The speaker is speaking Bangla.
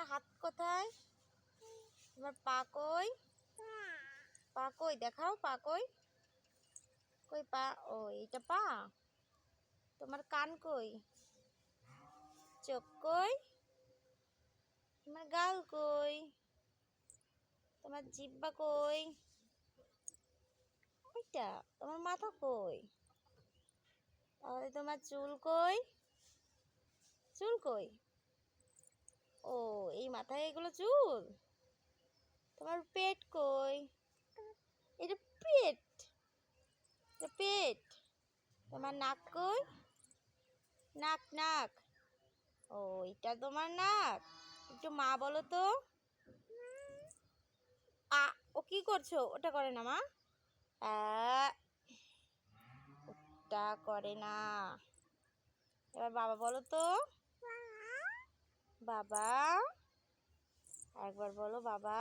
হাত কোথায়? তোমার পা কই? পা কই দেখাও, পা কই? কই পা? ও এইটা পা। তোমার কান কই? চোখ কই? তোমার গাল কই? তোমার জিহ্বা কই? ওইটা। তোমার মাথা কই? তাহলে তোমার চুল কই? চুল কই? ও এই মাথায় এগুলো চুল। তোমার পেট কই? এটা পেট, এটা পেট। তোমার নাক কই? নাক নাক। ও এটা তোমার নাক। একটু মা বলো তো। ও কি করছো? ওটা করে না মা। ওটা করে না। এবার বাবা বলো তো। বাবা, একবার বলো বাবা।